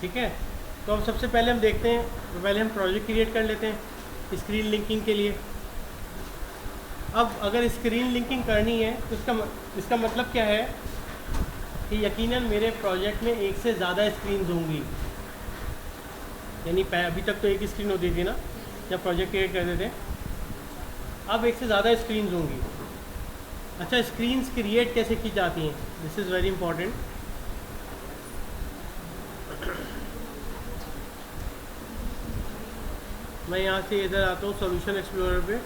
ठीक है, तो अब सबसे पहले हम देखते हैं, पहले हम प्रोजेक्ट क्रिएट कर लेते हैं स्क्रीन लिंकिंग के लिए। अब अगर स्क्रीन लिंकिंग करनी है तो इसका मतलब क्या है कि यकीनन मेरे प्रोजेक्ट में एक से ज़्यादा स्क्रीन्स होंगी। यानी अभी तक तो एक स्क्रीन होती थी ना जब प्रोजेक्ट क्रिएट करते थे, अब एक से ज़्यादा स्क्रीन्स होंगी। अच्छा, स्क्रीन्स क्रिएट कैसे की जाती हैं, दिस इज़ वेरी इंपॉर्टेंट। मैं यहाँ से इधर आता हूँ सॉल्यूशन एक्सप्लोरर पे।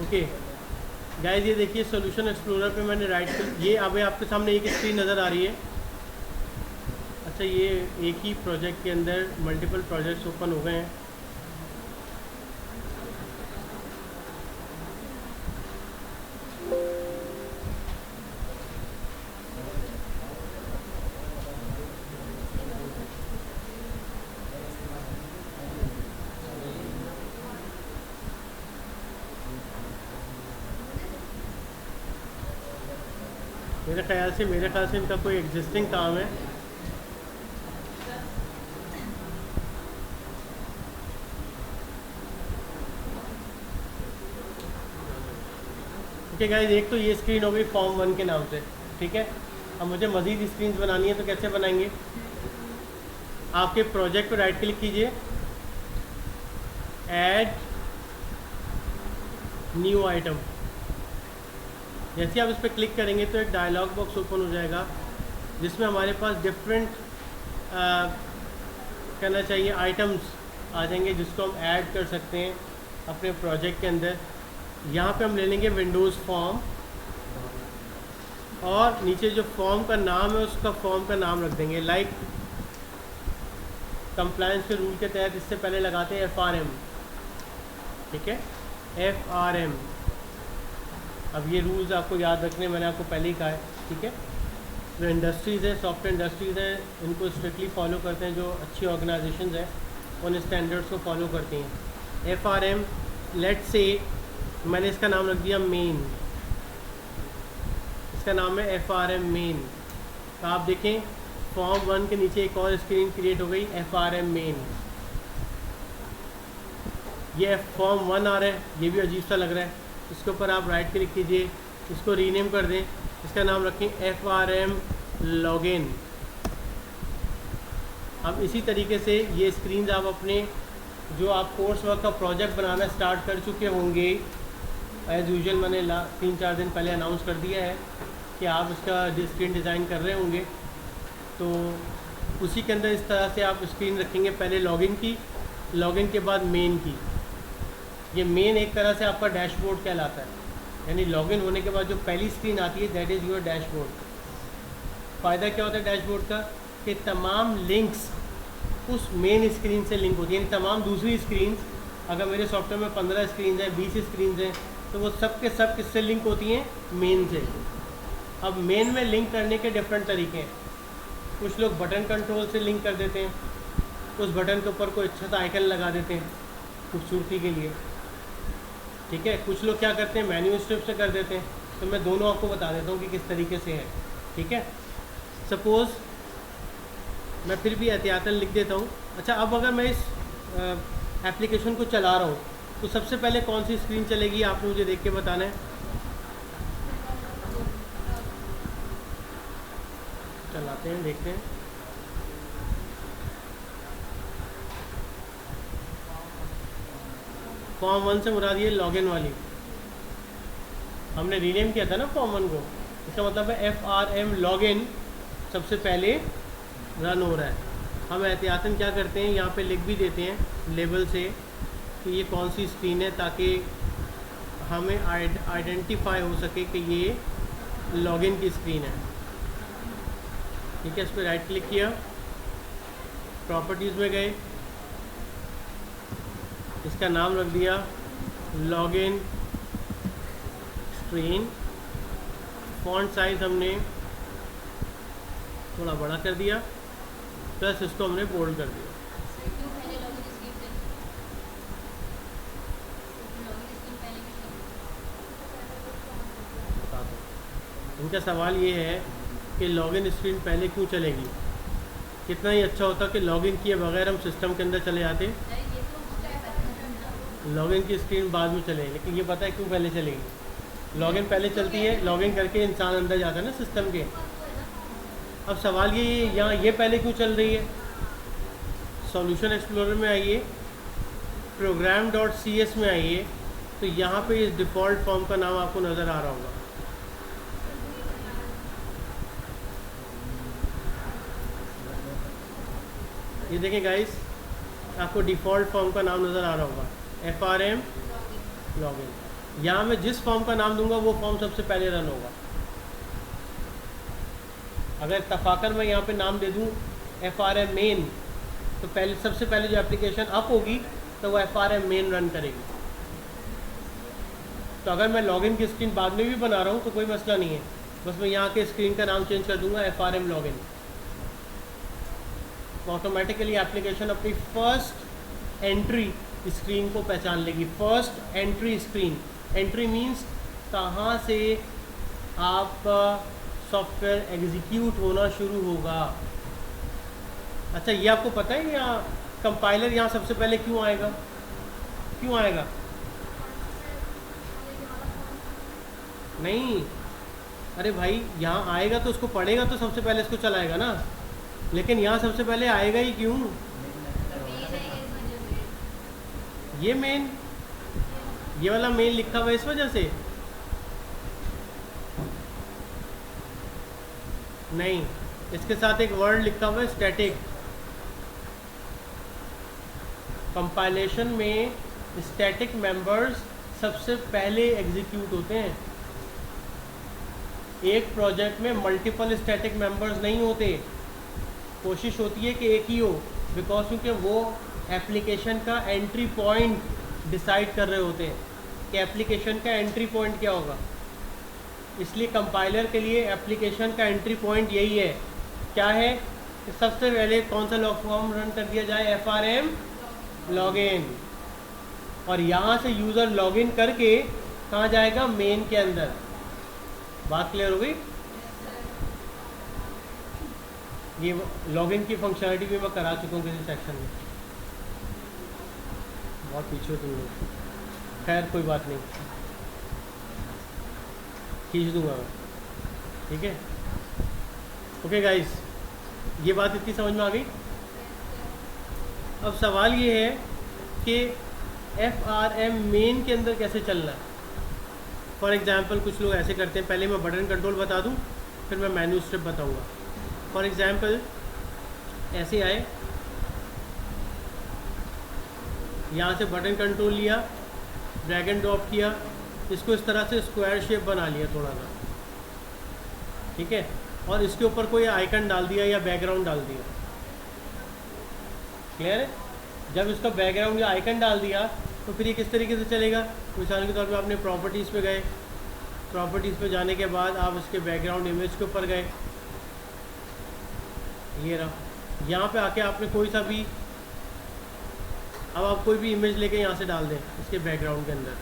ओके गाइस, ये देखिए सॉल्यूशन एक्सप्लोरर पे मैंने राइट क्लिक, ये अभी आपके सामने एक स्क्रीन नज़र आ रही है। अच्छा, ये एक ही प्रोजेक्ट के अंदर मल्टीपल प्रोजेक्ट्स ओपन हो गए हैं। मेरे ख्याल से इनका कोई एग्जिस्टिंग काम है। ओके गाइस, एक तो ये स्क्रीन हो गई फॉर्म 1 के नाम से। ठीक है, अब मुझे मज़ीद स्क्रीन बनानी है तो कैसे बनाएंगे? आपके प्रोजेक्ट पर राइट क्लिक कीजिए, ऐड न्यू आइटम। जैसे आप इस पर क्लिक करेंगे तो एक डायलॉग बॉक्स ओपन हो जाएगा जिसमें हमारे पास डिफरेंट कहना चाहिए आइटम्स आ जाएंगे जिसको हम ऐड कर सकते हैं अपने प्रोजेक्ट के अंदर। यहाँ पे हम ले लेंगे विंडोज़ फॉर्म और नीचे जो फॉर्म का नाम है उसका फॉर्म का नाम रख देंगे, लाइक कंप्लायंस के रूल के तहत इससे पहले लगाते हैं FRM। ठीक है, FRM। अब ये रूल्स आपको याद रखने मैंने आपको पहले ही कहा है। ठीक है, जो इंडस्ट्रीज़ है, सॉफ्टवेयर इंडस्ट्रीज़ हैं, इनको स्ट्रिक्टली फॉलो करते हैं। जो अच्छी ऑर्गेनाइजेशंस हैं उन स्टैंडर्ड्स को फॉलो करती हैं। FRM, लेट्स से मैंने इसका नाम रख दिया मेन, इसका नाम है FRM मेन। तो आप देखें फॉर्म 1 के नीचे एक और स्क्रीन क्रिएट हो गई, FRM मेन। ये फॉर्म 1 आ रहा है, ये भी अजीब सा लग रहा है। इसके ऊपर आप राइट क्लिक कीजिए, इसको रीनेम कर दें, इसका नाम रखें FRM लॉगिन। अब इसी तरीके से ये स्क्रीन आप अपने जो आप कोर्स वर्क का प्रोजेक्ट बनाना स्टार्ट कर चुके होंगे, एज़ यूजुअल मैंने 3-4 दिन पहले अनाउंस कर दिया है कि आप इसका स्क्रीन डिज़ाइन कर रहे होंगे, तो उसी के अंदर इस तरह से आप स्क्रीन रखेंगे। पहले लॉगिन की, लॉगिन के बाद मेन की। ये मेन एक तरह से आपका डैशबोर्ड कहलाता है, यानी लॉगिन होने के बाद जो पहली स्क्रीन आती है दैट इज़ योर डैशबोर्ड। फ़ायदा क्या होता है डैशबोर्ड का कि तमाम लिंक्स उस मेन स्क्रीन से लिंक होती है। यानी तमाम दूसरी स्क्रीन्स, अगर मेरे सॉफ्टवेयर में 15 स्क्रीन हैं, 20 स्क्रीन हैं, तो वो सब के सब किससे लिंक होती हैं? मेन से। अब मेन में लिंक करने के डिफरेंट तरीके हैं। कुछ लोग बटन कंट्रोल से लिंक कर देते हैं, उस बटन के ऊपर कोई अच्छा सा आइकन लगा देते हैं खूबसूरती के लिए। ठीक है, कुछ लोग क्या करते हैं मैन्यू स्ट्रिप से कर देते हैं। तो मैं दोनों आपको बता देता हूँ कि किस तरीके से है। ठीक है, सपोज़ मैं फिर भी एहतियातन लिख देता हूँ। अच्छा, अब अगर मैं इस एप्लीकेशन को चला रहा हूँ तो सबसे पहले कौन सी स्क्रीन चलेगी आपने मुझे देख के बताना है। चलाते हैं, देखते हैं। फॉर्म 1 से मुराद ये लॉगिन वाली, हमने रीनेम किया था ना फॉर्म 1 को, इसका मतलब है FRM लॉगिन सबसे पहले रन हो रहा है। हम एहतियातन क्या करते हैं, यहाँ पे लिख भी देते हैं लेबल से कि ये कौन सी स्क्रीन है, ताकि हमें आइडेंटिफाई हो सके कि ये लॉगिन की स्क्रीन है। ठीक है, इस पर राइट क्लिक किया, प्रॉपर्टीज़ में गए, इसका नाम रख दिया लॉगिन स्क्रीन। फॉन्ट साइज़ हमने थोड़ा बड़ा कर दिया, प्लस इसको हमने बोल्ड कर दिया। बता दो इनका सवाल ये है कि लॉगिन स्क्रीन पहले क्यों चलेगी। कितना ही अच्छा होता कि लॉगिन किए बगैर हम सिस्टम के अंदर चले जाते, लॉगिन की स्क्रीन बाद में चले, लेकिन ये पता है क्यों पहले चलेगी। लॉगिन पहले चलती है, लॉगिन करके इंसान अंदर जाता है ना सिस्टम के। अब सवाल ये यहाँ ये पहले क्यों चल रही है। सॉल्यूशन एक्सप्लोरर में आइए, program.cs में आइए, तो यहाँ पे इस डिफ़ॉल्ट फॉर्म का नाम आपको नज़र आ रहा होगा। ये देखें गाइस, आपको डिफ़ॉल्ट फॉर्म का नाम नज़र आ रहा होगा, FRM लॉगिन। यहाँ मैं जिस फॉर्म का नाम दूंगा वो फॉर्म सबसे पहले रन होगा। अगर तफाकर मैं यहाँ पे नाम दे दूँ FRM मेन, तो पहले सबसे पहले जो एप्लीकेशन अप होगी तो वो FRM मेन रन करेगी। तो अगर मैं लॉगिन की स्क्रीन बाद में भी बना रहा हूँ तो कोई मसला नहीं है, बस मैं यहाँ के स्क्रीन का नाम चेंज कर दूँगा FRM लॉगिन। तो ऑटोमेटिकली एप्लीकेशन अपनी फर्स्ट एंट्री स्क्रीन को पहचान लेगी। First entry screen, entry means कहाँ से आपका सॉफ्टवेयर एग्जीक्यूट होना शुरू होगा। अच्छा, ये आपको पता है यहाँ कंपाइलर यहाँ सबसे पहले क्यों आएगा, क्यों आएगा? नहीं, अरे भाई यहाँ आएगा तो उसको पढ़ेगा तो सबसे पहले इसको चलाएगा ना, लेकिन यहाँ सबसे पहले आएगा ही क्यों? ये मेन, ये वाला मेन लिखा हुआ है इस वजह से नहीं, इसके साथ एक वर्ड लिखा हुआ है स्टैटिक। कंपाइलेशन में स्टैटिक मेंबर्स सबसे पहले एग्जीक्यूट होते हैं। एक प्रोजेक्ट में मल्टीपल स्टैटिक मेंबर्स नहीं होते, कोशिश होती है कि एक ही हो, बिकॉज क्योंकि वो एप्लीकेशन का एंट्री पॉइंट डिसाइड कर रहे होते हैं कि एप्लीकेशन का एंट्री पॉइंट क्या होगा। इसलिए कंपाइलर के लिए एप्लीकेशन का एंट्री पॉइंट यही है, क्या है कि सबसे पहले कौन सा लॉग फॉर्म रन कर दिया जाए, FRM लॉगिन, और यहाँ से यूज़र लॉगिन करके कहाँ जाएगा, मेन के अंदर। बात क्लियर हो गई? ये लॉगिन की फंक्शनलिटी भी मैं करा चुका हूँ किसी सेक्शन में, बहुत पीछे हो तुम लोग, खैर कोई बात नहीं, खींच दूंगा मैं, ठीक है। ओके गाइस, ये बात इतनी समझ में आ गई। अब सवाल ये है कि FRM मेन के अंदर कैसे चलना है। फॉर एग्ज़ाम्पल कुछ लोग ऐसे करते हैं, पहले मैं बटन कंट्रोल बता दूं, फिर मैं मेन्यू स्टेप बताऊंगा। फॉर एग्ज़ाम्पल ऐसे आए, यहाँ से बटन कंट्रोल लिया, ड्रैग एंड ड्रॉप किया, इसको इस तरह से स्क्वायर शेप बना लिया थोड़ा सा, ठीक है, और इसके ऊपर कोई आइकन डाल दिया या बैकग्राउंड डाल दिया। क्लियर है? जब इसका बैकग्राउंड या आइकन डाल दिया तो फिर ये किस तरीके से चलेगा। मिसाल के तौर पे आपने प्रॉपर्टीज़ पे गए, प्रॉपर्टीज़ पे जाने के बाद आप इसके बैकग्राउंड इमेज के ऊपर गए, ये रहा, यहाँ पे आके आपने कोई सा भी, अब आप कोई भी इमेज लेके यहाँ से डाल दें इसके बैकग्राउंड के अंदर,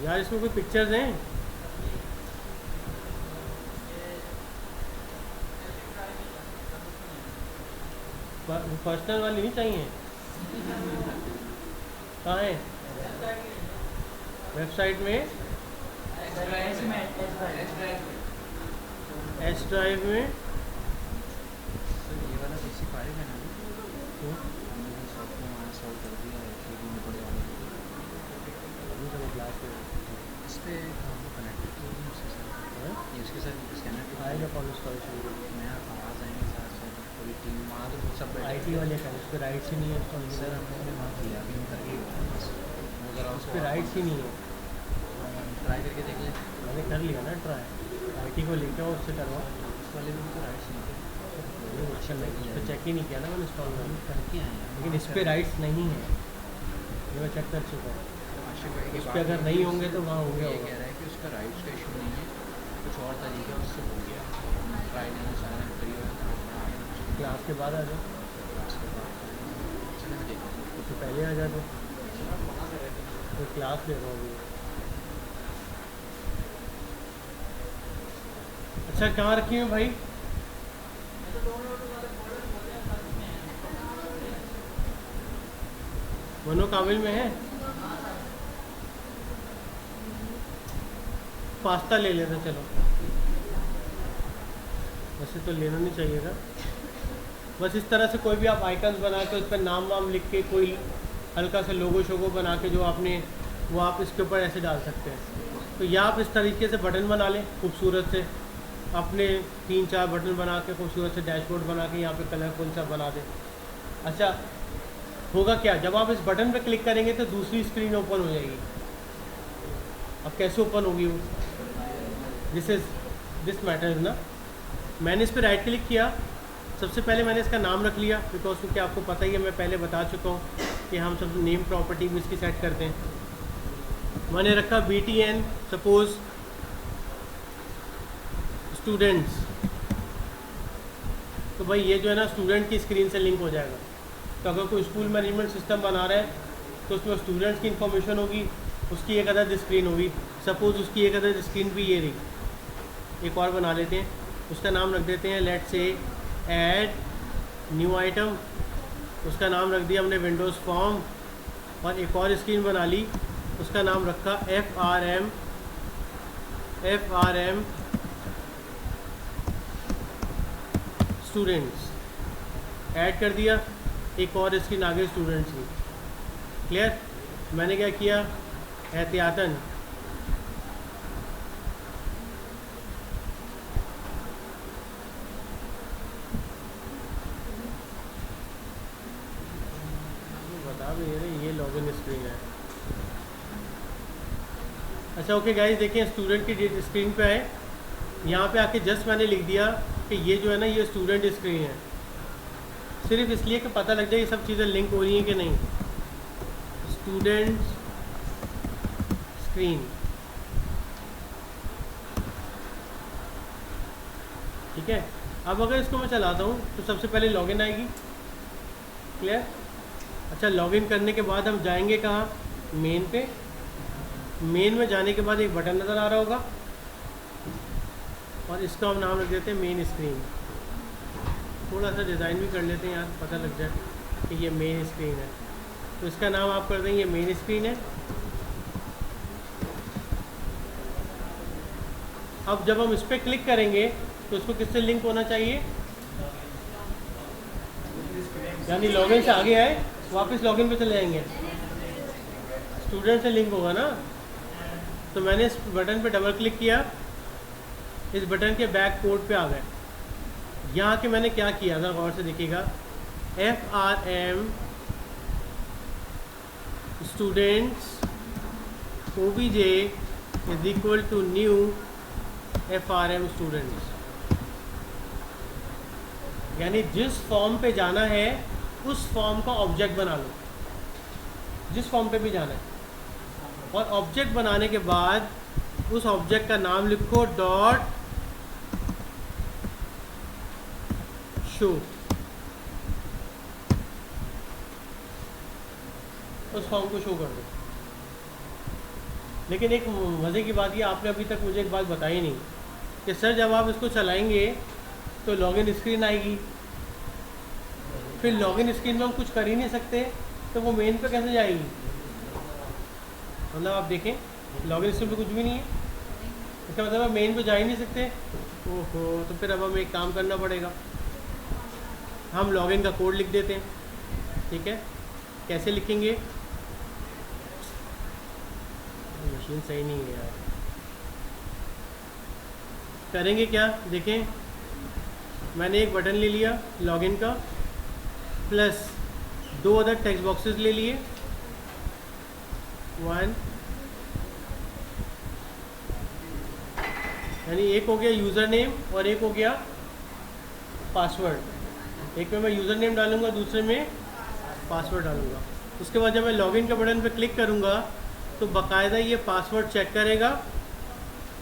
यार इसमें कोई पिक्चर्स हैं? पर्सनल वाली नहीं चाहिए? कहाँ है? वेबसाइट में, एस ड्राइव में, IT वाले का उस पर राइट्स ही नहीं है तो सर हमने वहाँ किया अभी हम करके उस पर राइट्स ही नहीं है। ट्राई करके देख लें, मैंने कर लिया ना ट्राई, IT को लेके आओ, उससे करवाओ। उस वाले में तो राइट्स नहीं थे, अच्छा नहीं, उस पर चेक ही नहीं किया ना मैंने, इंस्टॉल करके आए, लेकिन इस पर राइट्स नहीं है, ये मैं चेक कर चुका हूँ। उस पर अगर नहीं होंगे तो वहाँ होंगे। कह रहा है कि उसका राइट्स का इशू नहीं है, कुछ और तरीके उससे हो गया, ट्राई नहीं सारा क्लास के बाद आ जाओ। तो पहले आ जाते, तो क्लास ले रहा हूँ अभी। अच्छा कहाँ रखी है भाई? मनो काबिल में है। पास्ता ले लेते चलो, वैसे तो लेना नहीं चाहिए था। बस इस तरह से कोई भी आप आइकन्स बना के उस पर नाम वाम लिख के कोई हल्का सा लोगो शोगो बना के जो आपने वो आप इसके ऊपर ऐसे डाल सकते हैं। तो या आप इस तरीके से बटन बना लें खूबसूरत से, अपने 3-4 बटन बना के खूबसूरत से डैशबोर्ड बना के यहाँ पे कलरफुल सा बना दें। अच्छा होगा क्या, जब आप इस बटन पे क्लिक करेंगे तो दूसरी स्क्रीन ओपन हो जाएगी। अब कैसे ओपन होगी वो, दिस मैटर्स ना। मैंने इस पर राइट क्लिक किया, सबसे पहले मैंने इसका नाम रख लिया बिकॉज क्योंकि आपको पता ही है, मैं पहले बता चुका हूँ कि हम सब नेम प्रॉपर्टी भी इसकी सेट करते हैं। मैंने रखा BTN सपोज स्टूडेंट्स, तो भाई ये जो है ना स्टूडेंट की स्क्रीन से लिंक हो जाएगा। तो अगर कोई स्कूल मैनेजमेंट सिस्टम बना रहा है तो उसमें स्टूडेंट्स की इन्फॉर्मेशन होगी, उसकी एक अदद स्क्रीन होगी। सपोज़ उसकी एक अदद स्क्रीन भी ये रही। एक और बना लेते हैं, उसका नाम रख देते हैं let's say add new item, उसका नाम रख दिया हमने विंडोज़ फॉर्म। और एक और स्क्रीन बना ली, उसका नाम रखा FRM स्टूडेंट्स, ऐड कर दिया। एक और स्क्रीन आगे स्टूडेंट्स की। क्लियर? मैंने क्या किया, एहतियातन बता भी रहे, ये लॉगिन स्क्रीन है। अच्छा ओके गाइस, देखिए स्टूडेंट की स्क्रीन पे आए, यहाँ पे आके जस्ट मैंने लिख दिया कि ये जो है ना ये स्टूडेंट स्क्रीन है, सिर्फ इसलिए कि पता लग जाए ये सब चीज़ें लिंक हो रही हैं कि नहीं। स्टूडेंट स्क्रीन, ठीक है। अब अगर इसको मैं चलाता हूँ तो सबसे पहले लॉगिन आएगी। क्लियर? अच्छा लॉगिन करने के बाद हम जाएंगे कहाँ, मेन पे। मेन में जाने के बाद एक बटन नज़र आ रहा होगा और इसका हम नाम रख देते हैं मेन स्क्रीन। थोड़ा सा डिज़ाइन भी कर लेते हैं यार, पता लग जाए कि ये मेन स्क्रीन है। तो इसका नाम आप कर देंगे मेन स्क्रीन है। अब जब हम इस पर क्लिक करेंगे तो उसको किससे लिंक होना चाहिए, यानी लॉगिन से आगे आए वापस लॉगिन पे चले जाएंगे, स्टूडेंट से लिंक होगा ना। तो मैंने इस बटन पे डबल क्लिक किया, इस बटन के बैक कोड पे आ गए। यहाँ के मैंने क्या किया था गौर से देखिएगा, FRM students OBJ is equal to new FRM students, यानी जिस फॉर्म पे जाना है उस फॉर्म का ऑब्जेक्ट बना लो, जिस फॉर्म पे भी जाना है। और ऑब्जेक्ट बनाने के बाद उस ऑब्जेक्ट का नाम लिखो डॉट शो, उस फॉर्म को शो कर दो। लेकिन एक मज़े की बात ये, आपने अभी तक मुझे एक बात बताई नहीं कि सर जब आप इसको चलाएंगे तो लॉगिन स्क्रीन आएगी, फिर लॉगिन स्क्रीन में हम कुछ कर ही नहीं सकते, तो वो मेन पे कैसे जाएगी। मतलब आप देखें लॉगिन स्क्रीन पे कुछ भी नहीं है, इसका मतलब आप मेन पे जा ही नहीं सकते। ओहो, तो फिर अब हमें एक काम करना पड़ेगा, हम लॉगिन का कोड लिख देते हैं। ठीक है, कैसे लिखेंगे, मशीन सही नहीं है यार। करेंगे क्या, देखें मैंने एक बटन ले लिया लॉगिन का, प्लस 2 अदर टेक्स्ट बॉक्सेस ले लिए, 1 यानी एक हो गया यूज़र नेम और एक हो गया पासवर्ड। एक में मैं यूज़र नेम डालूंगा, दूसरे में पासवर्ड डालूंगा। उसके बाद जब मैं लॉगिन के बटन पर क्लिक करूंगा तो बाकायदा ये पासवर्ड चेक करेगा,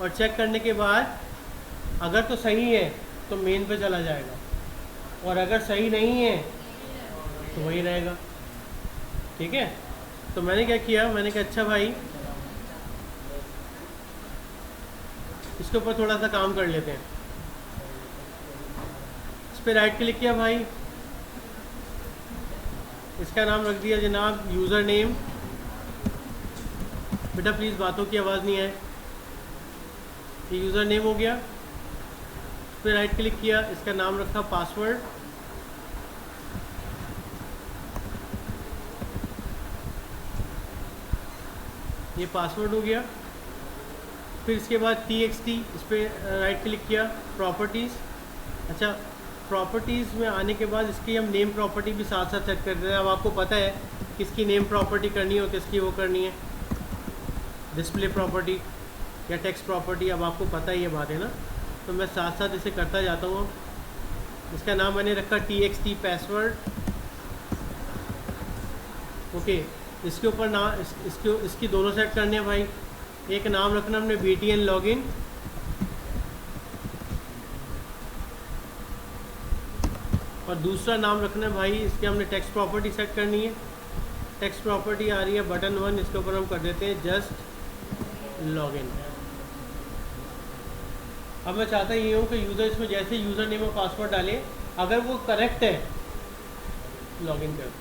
और चेक करने के बाद अगर तो सही है तो मेन पे चला जाएगा, और अगर सही नहीं है तो वही रहेगा। ठीक है। तो मैंने क्या किया, मैंने कहा अच्छा भाई इसके ऊपर थोड़ा सा काम कर लेते हैं। इस पर राइट क्लिक किया भाई, इसका नाम रख दिया जनाब यूज़र नेम। बेटा प्लीज़ बातों की आवाज़ नहीं आए। ये यूज़र नेम हो गया। इस पर राइट क्लिक किया, इसका नाम रखा पासवर्ड। ये पासवर्ड हो गया। फिर इसके बाद txt, इस पर राइट क्लिक किया, प्रॉपर्टीज़। अच्छा, प्रॉपर्टीज़ में आने के बाद इसकी हम नेम प्रॉपर्टी भी साथ साथ सेट करते हैं। अब आपको पता है किसकी नेम प्रॉपर्टी करनी है और किसकी वो करनी है, डिस्प्ले प्रॉपर्टी या टेक्स्ट प्रॉपर्टी। अब आपको पता ही ये बात है ना, तो मैं साथ साथ इसे करता जाता हूँ। इसका नाम मैंने रखा txt पासवर्ड। ओके, इसके ऊपर ना इसकी दोनों सेट करने हैं भाई। एक नाम रखना हमने btn लॉगिन, और दूसरा नाम रखना है भाई इसके हमने टेक्स्ट प्रॉपर्टी सेट करनी है। टेक्स्ट प्रॉपर्टी आ रही है बटन 1, इसके ऊपर हम कर देते हैं जस्ट लॉगिन। अब मैं चाहता ये हूँ कि यूज़र इसमें जैसे यूज़र नेम और पासवर्ड डाले, अगर वो करेक्ट है लॉगिन कर।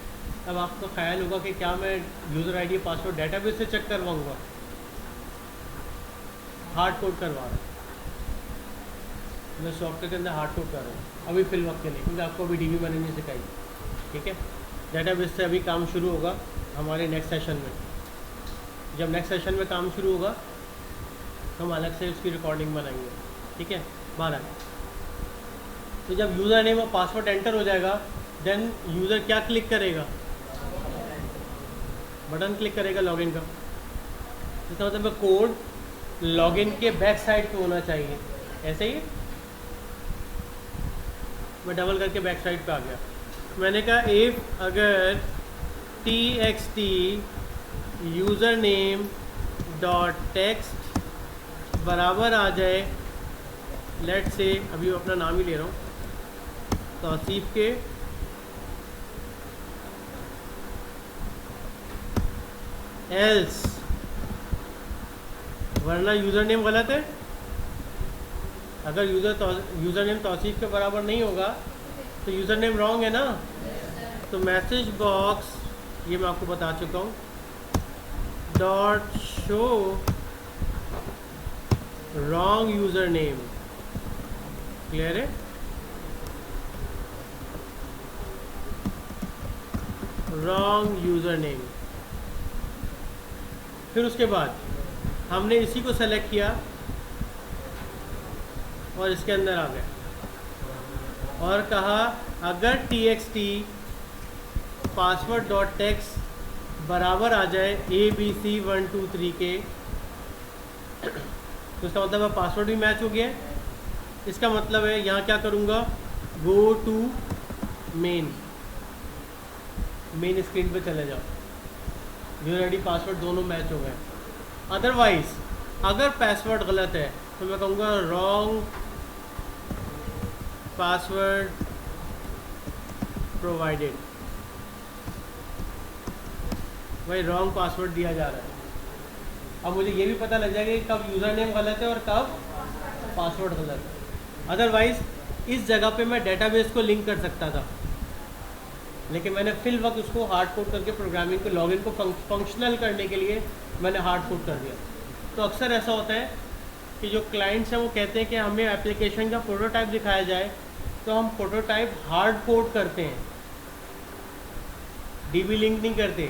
अब आपको ख्याल होगा कि क्या मैं यूज़र आईडी पासवर्ड डेटाबेस से चेक करवाऊँगा, हार्ड कोड करवा रहा हूँ मैं, सॉफ्टवेयर के अंदर हार्ड कोड कर रहा हूँ अभी फिल वक्त के लिए, क्योंकि आपको अभी डीबी मैंने नहीं सिखाई। ठीक है, डेटाबेस से अभी काम शुरू होगा हमारे नेक्स्ट सेशन में। जब नेक्स्ट सेशन में काम शुरू होगा हम अलग से उसकी रिकॉर्डिंग बनाएंगे। ठीक है, 12। तो जब यूज़र नेम और पासवर्ड एंटर हो जाएगा, देन यूज़र क्या क्लिक करेगा, बटन क्लिक करेगा लॉगिन का। इसका मतलब कोड लॉगिन के बैक साइड पे होना चाहिए, ऐसे ही। मैं डबल करके बैक साइड पे आ गया। मैंने कहा इफ़ अगर txt user name dot text बराबर आ जाए, लेट से अभी अपना नाम ही ले रहा हूँ, तौसीफ के एल्स, वरना यूज़र नेम गलत है। अगर यूज़र नेम तौसीफ के बराबर नहीं होगा तो यूज़र नेम रॉन्ग है ना। तो मैसेज बॉक्स, ये मैं आपको बता चुका हूँ, dot show wrong user name. Clear है, रॉन्ग यूज़र नेम। फिर उसके बाद हमने इसी को सेलेक्ट किया और इसके अंदर आ गए और कहा अगर txt पासवर्ड डॉट टेक्स्ट बराबर आ जाए abc123 के, तो इसका मतलब है पासवर्ड भी मैच हो गया। इसका मतलब है यहाँ क्या करूँगा, गो टू मेन स्क्रीन पे चले जाओ, यूज़र आईडी पासवर्ड दोनों मैच हो गए। अदरवाइज अगर पासवर्ड गलत है तो मैं कहूँगा रॉन्ग पासवर्ड प्रोवाइडेड। भाई रॉन्ग पासवर्ड दिया जा रहा है। अब मुझे ये भी पता लग जाएगा कि कब यूज़र नेम गलत है और कब पासवर्ड गलत है। अदरवाइज़ इस जगह पे मैं डेटाबेस को लिंक कर सकता था, लेकिन मैंने फिल वक्त उसको हार्ड कोड करके प्रोग्रामिंग को, लॉगिन को फंक्शनल करने के लिए मैंने हार्ड कोड कर दिया। तो अक्सर ऐसा होता है कि जो क्लाइंट्स हैं वो कहते हैं कि हमें एप्लीकेशन का प्रोटोटाइप दिखाया जाए, तो हम प्रोटोटाइप हार्ड कोड करते हैं, डीबी लिंक नहीं करते,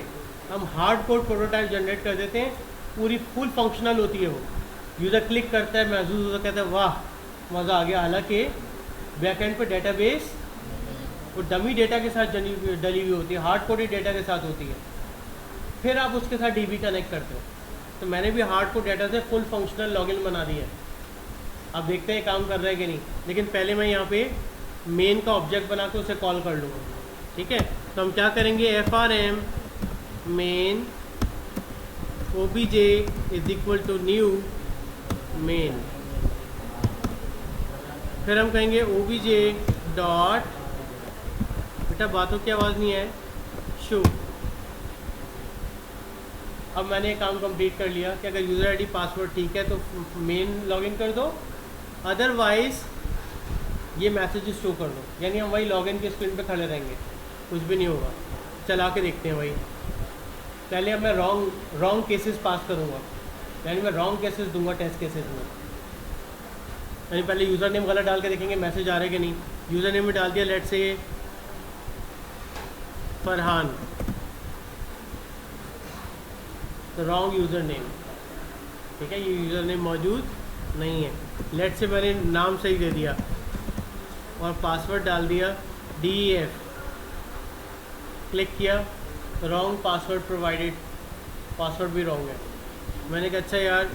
हम हार्ड कोड प्रोटोटाइप जनरेट कर देते हैं। पूरी फुल फंक्शनल होती है वो, यूज़र क्लिक करता है, महसूस होता, कहता है वाह मज़ा आ गया। हालांकि बैकएंड पे डेटाबेस वो डमी डेटा के साथ डली हुई होती है, हार्ड कोडेड डेटा के साथ होती है। फिर आप उसके साथ डीबी कनेक्ट करते हो। तो मैंने भी हार्ड कोड डेटा से फुल फंक्शनल लॉगिन बना दिया है। अब देखते हैं काम कर रहा है कि नहीं, लेकिन पहले मैं यहाँ पे मेन का ऑब्जेक्ट बना के उसे कॉल कर लूँगा। ठीक है, तो हम क्या करेंगे, frm main obj is equal to new main. फिर हम कहेंगे obj डॉट, बेटा बातों की आवाज़ नहीं है, शो अब मैंने ये काम कंप्लीट कर लिया कि अगर यूज़र आईडी पासवर्ड ठीक है तो मेन लॉगिन कर दो, अदरवाइज़ ये मैसेजेस शो कर दो, यानी हम वही लॉगिन की स्क्रीन पे खड़े रहेंगे, कुछ भी नहीं होगा। चला के देखते हैं वही। पहले अब मैं रॉन्ग केसेस पास करूँगा, यानी मैं रॉन्ग केसेस दूंगा टेस्ट केसेस में। यानी पहले यूज़र नेम गलत डाल के देखेंगे मैसेज आ रहा है कि नहीं। यूज़र नेम में डाल दिया लेट से फरहान, तो रॉन्ग यूज़र नेम, ठीक है, ये यूज़र नेम मौजूद नहीं है। लेट से मैंने नाम सही दे दिया और पासवर्ड डाल दिया DEF, क्लिक किया, रॉन्ग पासवर्ड प्रोवाइडेड, पासवर्ड भी रॉन्ग है। मैंने कहा अच्छा यार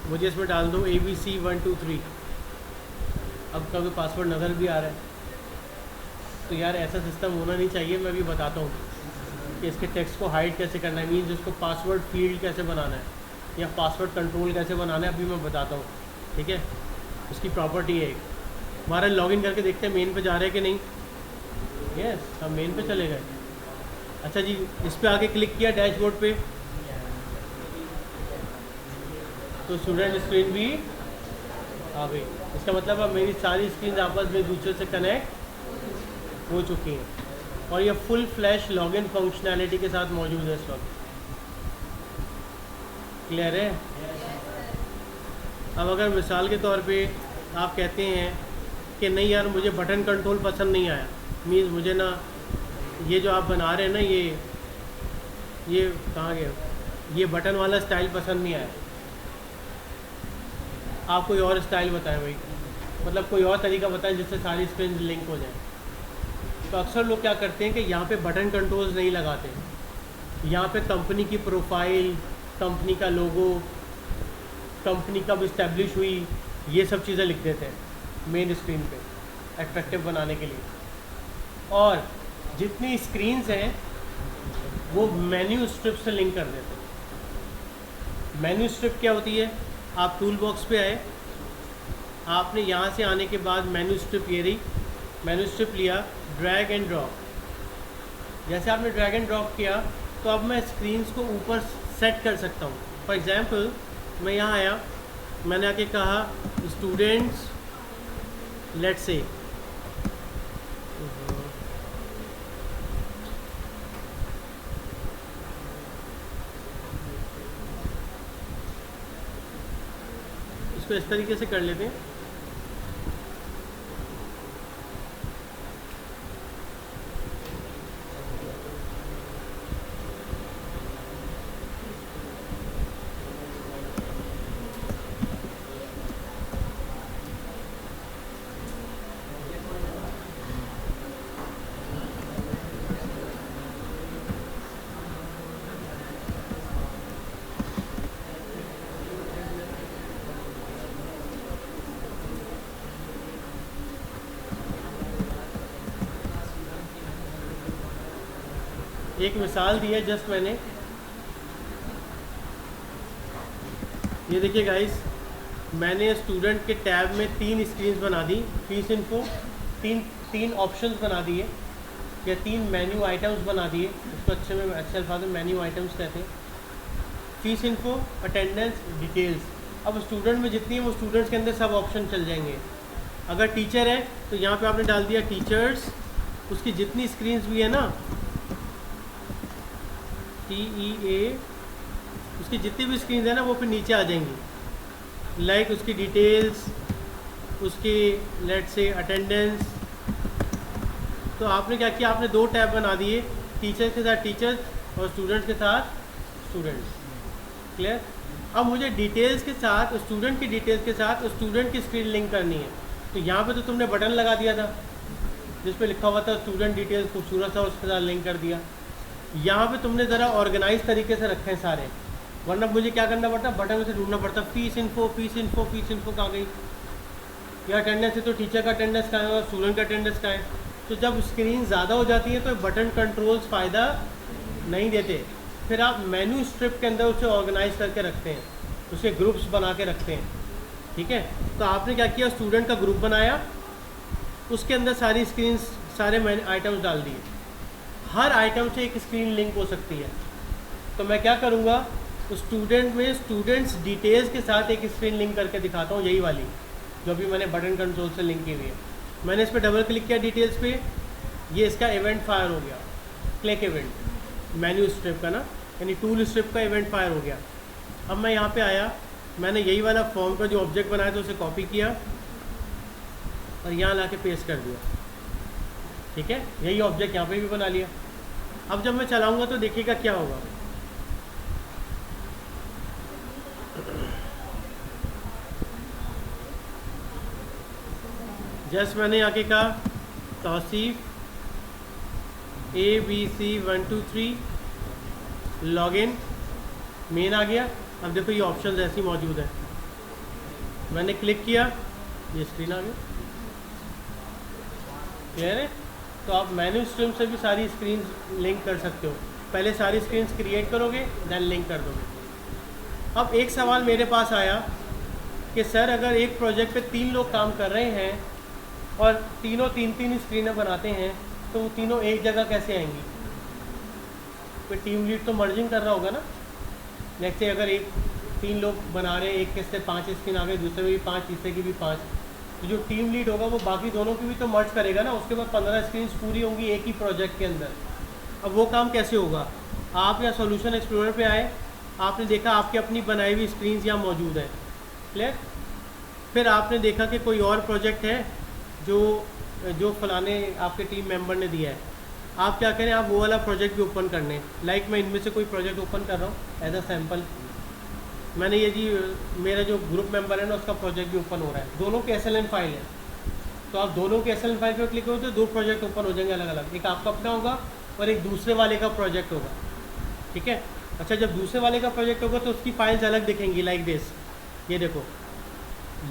मुझे इसमें डाल दो ABC 1 2 3, अब कभी पासवर्ड नज़र भी आ रहा है। तो यार ऐसा सिस्टम होना नहीं चाहिए। मैं भी बताता हूँ कि इसके टेक्स्ट को हाइड कैसे करना है, मीन्स इसको पासवर्ड फील्ड कैसे बनाना है या पासवर्ड कंट्रोल कैसे बनाना है, अभी मैं बताता हूँ, ठीक है। उसकी प्रॉपर्टी है एक। हमारा लॉगिन करके देखते हैं मेन पे जा रहे हैं कि नहीं। यस, हम मेन पे चले गए। अच्छा जी, इस पर आके क्लिक किया डैशबोर्ड पे, तो स्टूडेंट स्क्रीन भी आ गई। इसका मतलब अब मेरी सारी स्क्रीन आपस में एक दूसरे से कनेक्ट हो चुकी हैं और ये फुल फ्लैश लॉगिन फंक्शनैलिटी के साथ मौजूद है इस वक्त। क्लियर है। अब अगर मिसाल के तौर पे आप कहते हैं कि नहीं यार मुझे बटन कंट्रोल पसंद नहीं आया, मीन्स मुझे ना ये जो आप बना रहे हैं ना ये कहाँ गया, ये बटन वाला स्टाइल पसंद नहीं आया, आप कोई और स्टाइल बताएं भाई, मतलब कोई और तरीका बताएं जिससे सारी स्क्रीन लिंक हो जाए। तो अक्सर लोग क्या करते हैं कि यहाँ पे बटन कंट्रोल्स नहीं लगाते, यहाँ पे कंपनी की प्रोफाइल, कंपनी का लोगो, कंपनी कब इस्टेब्लिश हुई, ये सब चीज़ें लिख देते हैं मेन स्क्रीन पे अट्रैक्टिव बनाने के लिए। और जितनी स्क्रीन्स हैं वो मेन्यू स्ट्रिप से लिंक कर देते हैं। मेन्यू स्ट्रिप क्या होती है, आप टूल बॉक्स पे आए, आपने यहाँ से आने के बाद मेन्यू स्ट्रिप ये रही, मेन्यू स्ट्रिप लिया, ड्रैग एंड ड्रॉप। जैसे आपने ड्रैग एंड ड्रॉप किया तो अब मैं स्क्रीन्स को ऊपर सेट कर सकता हूँ। फॉर एग्जांपल मैं यहाँ आया, मैंने आके कहा स्टूडेंट्स लेट्स से, इसको इस तरीके से कर लेते हैं। एक मिसाल दी है जस्ट मैंने, ये देखिए गाइस, मैंने स्टूडेंट के टैब में 3 स्क्रीन्स बना दी, फीस इन्फो, तीन ऑप्शंस बना दिए या 3 मेन्यू आइटम्स बना दिए, उसको अच्छे अल्फाज में मेन्यू आइटम्स कहते हैं। Fees info, attendance, details. अब स्टूडेंट में जितनी है वो स्टूडेंट्स के अंदर सब ऑप्शन चल जाएंगे। अगर टीचर है तो यहाँ पे आपने डाल दिया टीचर्स, उसकी जितनी स्क्रीन्स भी है ना, TEA, उसकी जितनी भी स्क्रीन है ना वो फिर नीचे आ जाएंगी, लाइक उसकी डिटेल्स, उसकी लेट से अटेंडेंस। तो आपने क्या किया, आपने 2 टैब बना दिए, टीचर्स के साथ टीचर्स और स्टूडेंट्स के साथ स्टूडेंट्स। क्लियर। अब मुझे डिटेल्स के साथ, स्टूडेंट की डिटेल्स के साथ स्टूडेंट की स्क्रीन लिंक करनी है। तो यहाँ पे तो तुमने बटन लगा दिया था जिस पे लिखा हुआ था स्टूडेंट डिटेल्स, खूबसूरत सा उसके साथ लिंक कर दिया। यहाँ पे तुमने ज़रा ऑर्गेनाइज तरीके से रखे हैं सारे, वरना मुझे क्या करना पड़ता, बटन में से ढूंढना पड़ता, फीस इन्फो कहाँ गई, या अटेंडेंस है तो टीचर का अटेंडेंस कहाँ है और स्टूडेंट का अटेंडेंस कहाँ है। तो जब स्क्रीन ज़्यादा हो जाती है तो बटन कंट्रोल्स फ़ायदा नहीं देते, फिर आप मेन्यू स्ट्रिप के अंदर उसे ऑर्गेनाइज करके रखते हैं, उसके ग्रुप्स बना के रखते हैं। ठीक है, तो आपने क्या किया, स्टूडेंट का ग्रुप बनाया, उसके अंदर सारी स्क्रीन, सारे आइटम्स डाल दिए, हर आइटम से एक स्क्रीन लिंक हो सकती है। तो मैं क्या करूँगा, स्टूडेंट में स्टूडेंट्स डिटेल्स के साथ एक स्क्रीन लिंक करके दिखाता हूँ, यही वाली जो भी मैंने बटन कंट्रोल से लिंक की हुई है। मैंने इस पर डबल क्लिक किया डिटेल्स पे, ये इसका इवेंट फायर हो गया, क्लिक इवेंट मेन्यू स्ट्रिप का ना, यानी टूल स्ट्रिप का इवेंट फायर हो गया। अब मैं यहाँ पे आया, मैंने यही वाला फॉर्म का जो ऑब्जेक्ट बनाया था उसे कॉपी किया और यहाँ ला के पेस्ट कर दिया। ठीक है, यही ऑब्जेक्ट यहाँ पे भी बना लिया। अब जब मैं चलाऊँगा तो देखिएगा क्या होगा। जस्ट मैंने आके कहा तौसीफ ABC123 लॉगिन, मेन आ गया। अब देखो ये ऑप्शंस ऐसी मौजूद है, मैंने क्लिक किया, ये स्क्रीन आ गई। क्लियर है? तो आप मेन्यू स्ट्रीम से भी सारी स्क्रीन लिंक कर सकते हो। पहले सारी स्क्रीन क्रिएट करोगे, देन लिंक कर दोगे। अब एक सवाल मेरे पास आया कि सर अगर एक प्रोजेक्ट पे 3 लोग काम कर रहे हैं और तीनों 3-3 स्क्रीनें बनाते हैं तो वो तीनों एक जगह कैसे आएंगी? कोई टीम लीड तो मर्जिंग कर रहा होगा ना। नेक्स्ट से अगर 3 लोग बना रहे हैं, एक के से 5 स्क्रीन आ गए, दूसरे में भी 5, तीसरे की भी 5, तो जो टीम लीड होगा वो बाकी दोनों की भी तो मर्ज करेगा ना। उसके बाद 15 स्क्रीन पूरी होंगी एक ही प्रोजेक्ट के अंदर। अब वो काम कैसे होगा? आप या सॉल्यूशन एक्सप्लोरर पे आए, आपने देखा आपकी अपनी बनाई हुई स्क्रीन्स यहाँ मौजूद है। क्लियर? फिर आपने देखा कि कोई और प्रोजेक्ट है जो फलाने आपके टीम मेंबर ने दिया है। आप क्या करें, आप वो वाला प्रोजेक्ट भी ओपन करने। लाइक मैं इनमें से कोई प्रोजेक्ट ओपन कर रहा हूँ एज अ सैम्पल। मैंने ये जी मेरा जो ग्रुप मेंबर है ना उसका प्रोजेक्ट भी ओपन हो रहा है। दोनों के SLN फाइल है, तो आप दोनों के SLN फाइल पर क्लिक करो तो 2 प्रोजेक्ट ओपन हो जाएंगे अलग अलग। एक आपका अपना होगा और एक दूसरे वाले का प्रोजेक्ट होगा। ठीक है? अच्छा, जब दूसरे वाले का प्रोजेक्ट होगा तो उसकी फाइल्स अलग दिखेंगी, लाइक दिस। ये देखो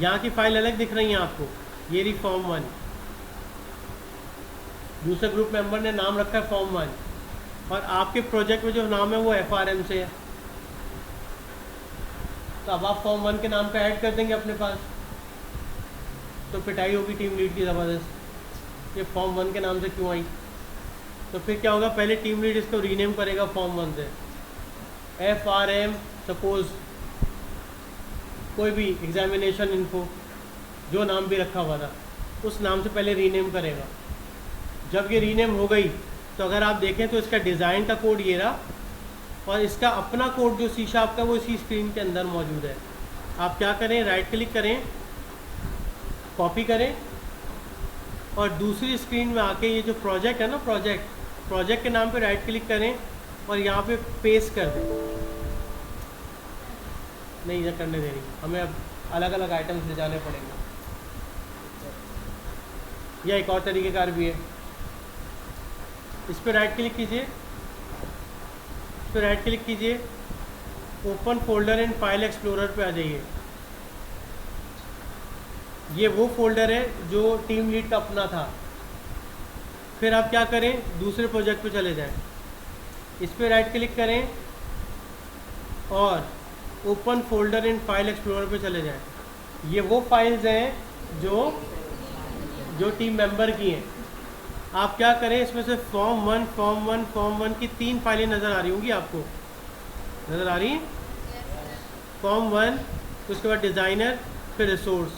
यहाँ की फाइल अलग दिख रही है आपको, ये रही फॉर्म 1। दूसरे ग्रुप मेंबर ने नाम रखा है फॉर्म 1 और आपके प्रोजेक्ट में जो नाम है वो FRM से है। तो अब आप फॉर्म 1 के नाम का ऐड कर देंगे अपने पास, तो पिटाई होगी टीम लीड की ज़बरदस्त, ये फॉर्म 1 के नाम से क्यों आई। तो फिर क्या होगा, पहले टीम लीड इसको रीनेम करेगा फॉर्म 1 से, FRM सपोज कोई भी एग्जामिनेशन इन्फो जो नाम भी रखा हुआ था उस नाम से पहले रीनेम करेगा। जब ये रीनेम हो गई तो अगर आप देखें तो इसका डिज़ाइन का कोड ये रहा और इसका अपना कोड जो C# का वो इसी स्क्रीन के अंदर मौजूद है। आप क्या करें, राइट क्लिक करें, कॉपी करें और दूसरी स्क्रीन में आके ये जो प्रोजेक्ट है ना, प्रोजेक्ट के नाम पे राइट क्लिक करें और यहाँ पे पेस्ट कर दें। नहीं ये करने दे रही, हमें अब अलग अलग आइटम्स ले जाने पड़ेंगे। यह एक और तरीक़ेकार भी है। इस पर राइट क्लिक कीजिए, इस पर राइट क्लिक कीजिए, open folder in file explorer पे आ जाइए। ये वो फोल्डर है जो टीम लीड का अपना था। फिर आप क्या करें, दूसरे प्रोजेक्ट पे चले जाएं, इस पर राइट क्लिक करें और open folder in file explorer पे चले जाएं। ये वो फाइल्स हैं जो टीम मेंबर की हैं। आप क्या करें, इसमें से फॉर्म 1 की 3 फाइलें नज़र आ रही होंगी आपको, नज़र आ रही हैं? फॉर्म 1, उसके बाद डिज़ाइनर, फिर रिसोर्स,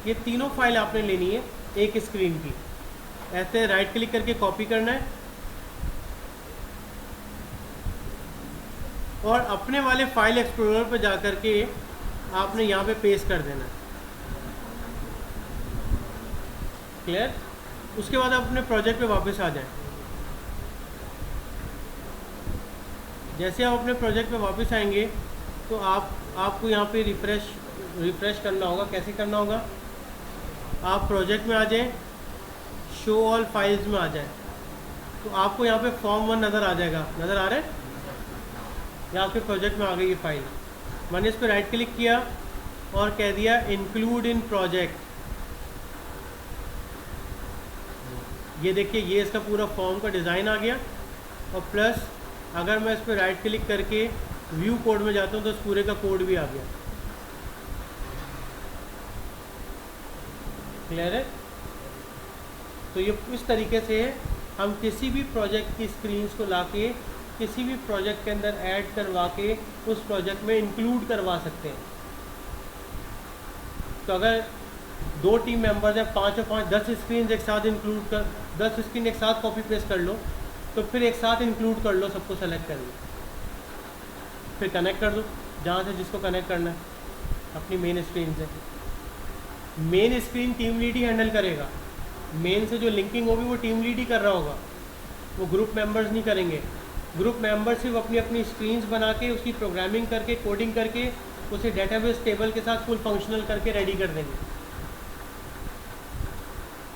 ये तीनों फाइल आपने लेनी है एक स्क्रीन की। ऐसे राइट क्लिक करके कॉपी करना है और अपने वाले फाइल एक्सप्लोरर पर जा कर के आपने यहाँ पे पेस्ट कर देना है। क्लियर? उसके बाद आप अपने प्रोजेक्ट पे वापस आ जाएं। जैसे आप अपने प्रोजेक्ट पे वापस आएंगे तो आपको यहाँ पे रिफ़्रेश करना होगा। कैसे करना होगा, आप प्रोजेक्ट में आ जाएं, शो ऑल फाइल्स में आ जाएं, तो आपको यहाँ पे फॉर्म 1 नज़र आ जाएगा। नज़र आ रहा है? या आपके प्रोजेक्ट में आ गई ये फाइल। मैंने इस पर राइट क्लिक किया और कह दिया इंक्लूड इन प्रोजेक्ट। ये देखिए, ये इसका पूरा फॉर्म का डिज़ाइन आ गया और प्लस अगर मैं इस पर राइट क्लिक करके व्यू कोड में जाता हूँ तो इस पूरे का कोड भी आ गया। क्लियर है? तो ये इस तरीके से हम किसी भी प्रोजेक्ट की स्क्रीन्स को लाके किसी भी प्रोजेक्ट के अंदर ऐड करवा के उस प्रोजेक्ट में इंक्लूड करवा सकते हैं। तो अगर 2 टीम मेंबर्स हैं, 5 और 5 10 स्क्रीन एक साथ इंक्लूड कर, 10 स्क्रीन एक साथ कॉपी पेस्ट कर लो, तो फिर एक साथ इंक्लूड कर लो, सबको सेलेक्ट कर लो, फिर कनेक्ट कर दो जहाँ से जिसको कनेक्ट करना है अपनी मेन स्क्रीन से। मेन स्क्रीन टीम लीड ही हैंडल करेगा, मेन से जो लिंकिंग होगी वो टीम लीड ही कर रहा होगा, वो ग्रुप मेंबर्स नहीं करेंगे। ग्रुप मेंबर्स सिर्फ अपनी अपनी स्क्रीन्स बना के उसकी प्रोग्रामिंग करके कोडिंग करके उसे डेटाबेस टेबल के साथ फुल फंक्शनल करके रेडी कर देंगे।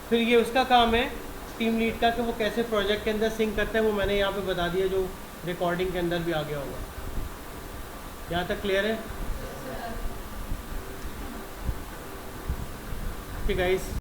फिर ये उसका काम है टीम लीड का कि वो कैसे प्रोजेक्ट के अंदर सिंक करता है, वो मैंने यहाँ पे बता दिया जो रिकॉर्डिंग के अंदर भी आ गया होगा। यहाँ तक क्लियर है? ठीक है गाइस।